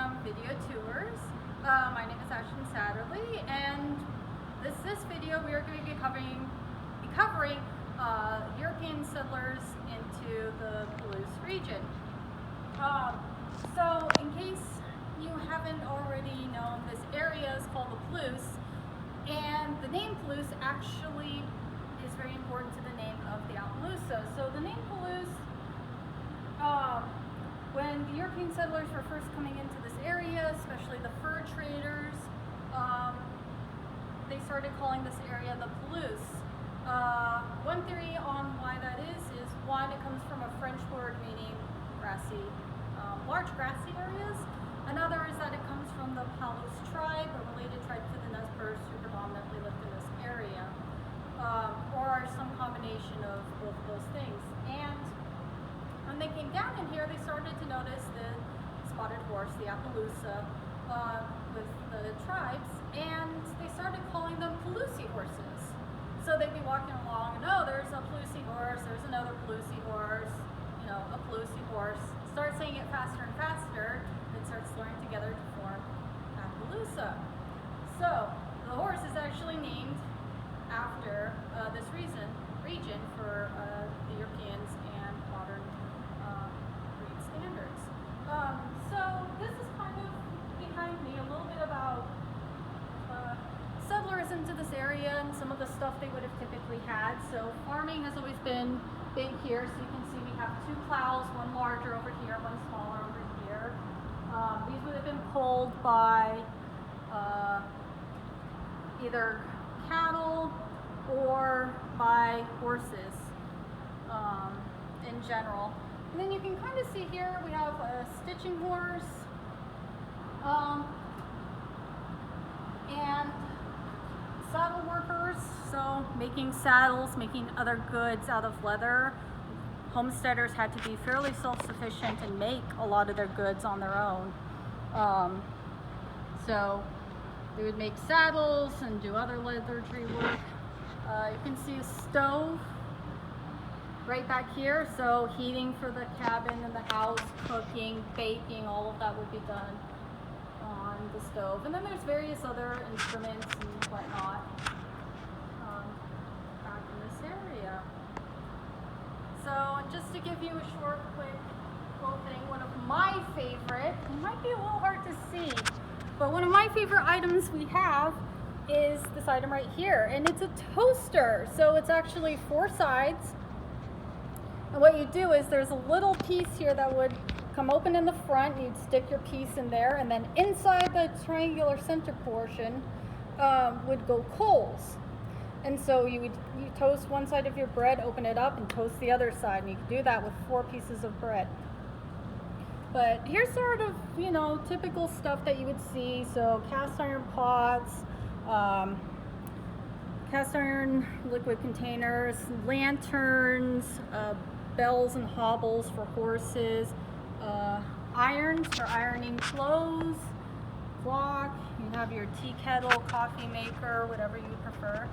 Instagram video tours. My name is Ashton Satterley, and this video we are going to be covering European settlers into the Appaloosa region. So in case you haven't already known, this area is called Appaloosa, and the name Appaloosa actually is very important to the name of the Appaloosa. So the name Appaloosa, when the European settlers were first coming into this area, especially the fur traders, they started calling this area the Appaloosa. One theory on why that is one, it comes from a French word meaning grassy, large grassy areas. Another is that it comes from the Appaloosa tribe, a related tribe to the Nez Perce who predominantly lived in this area, or some combination of both of those things. And when they came down in here, they started to notice the spotted horse, the Appaloosa, with the tribes, and they started calling them Appaloosa horses. So they'd be walking along, and oh, there's a Appaloosa horse, there's another Appaloosa horse, you know, Appaloosa horse. Start saying it faster and faster, and it starts slurring together to form Appaloosa. So the horse is actually named after this region for the Europeans and modern breed standards. So this is kind of behind me, a little bit about settlers into this area and some of the stuff they would have typically had. So farming has always been big here. So you can see we have two plows, one larger over here, one smaller over here. These would have been pulled by either cattle or by horses in general. And then you can kind of see here we have a stitching horse and saddle workers, so making saddles, making other goods out of leather. Homesteaders had to be fairly self-sufficient and make a lot of their goods on their own. So they would make saddles and do other leatherry work. You can see a stove right back here, so heating for the cabin and the house, cooking, baking, all of that would be done on the stove. And then there's various other instruments and whatnot back in this area. So just to give you a short, quick little thing, one of my favorite, it might be a little hard to see, but one of my favorite items we have is this item right here, and it's a toaster. So it's actually 4 sides, and what you do is there's a little piece here that would come open in the front. You'd stick your piece in there, and then inside the triangular center portion would go coals. And so you toast one side of your bread, open it up, and toast the other side, and you can do that with 4 pieces of bread. But here's sort of, you know, typical stuff that you would see. So cast iron pots, cast iron liquid containers, lanterns, bells and hobbles for horses, irons for ironing clothes, clock, you have your tea kettle, coffee maker, whatever you prefer.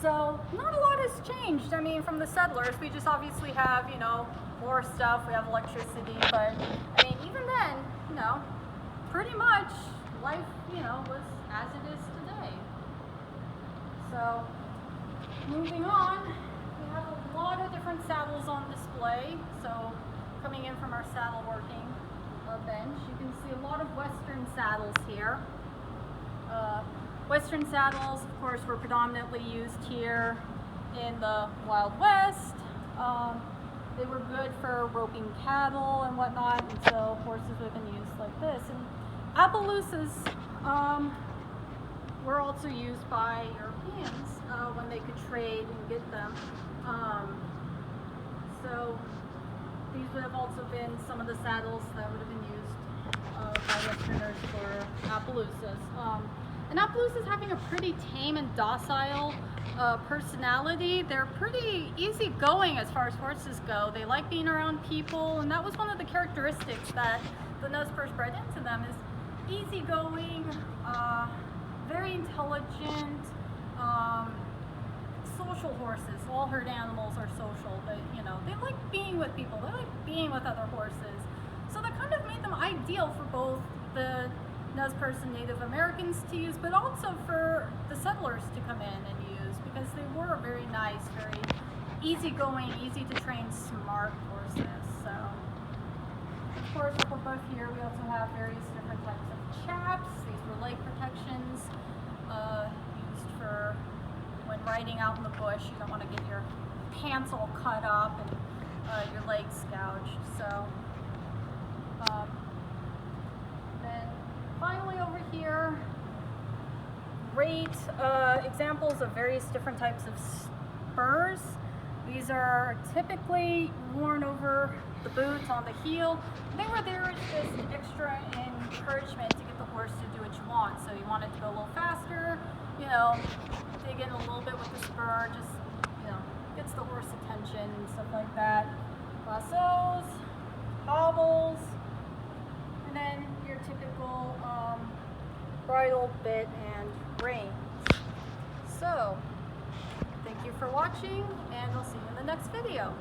So not a lot has changed. I mean, from the settlers, we just obviously have, you know, more stuff. We have electricity, but I mean, even then, you know, pretty much life, you know, was as it is today. So moving on, we have a lot of different saddles on display. So coming in from our saddle working bench, you can see a lot of Western saddles here. Western saddles, of course, were predominantly used here in the Wild West. They were good for roping cattle and whatnot, and so horses would have been used like this. And Appaloosas were also used by Europeans when they could trade and get them. So these would have also been some of the saddles that would have been used by Westerners for Appaloosas. And Appaloosas having a pretty tame and docile personality. They're pretty easygoing as far as horses go. They like being around people, and that was one of the characteristics that the Nez Perce bred into them, is easygoing, very intelligent, social horses. All herd animals are social, but you know, they like being with people. They like being with other horses. So that kind of made them ideal for both the Nez Perce and Native Americans to use, but also for the settlers to come in and use, because they were very nice, very easygoing, easy to train, smart horses. So, of course, up above here we also have various different types of chaps. These were leg protections used for when riding out in the bush. You don't want to get your pants all cut up and your legs gouged. So, then finally over here, great examples of various different types of spurs. These are typically worn over the boots on the heel. They were there as just extra encouragement to get the horse to do what you want. So you want it to go a little faster, you know, dig in a little bit with the spur, just, you know, gets the horse attention and stuff like that. Lassos, hobbles, and then your typical bridle, bit, and reins. So, thank you for watching, and I'll see you in the next video.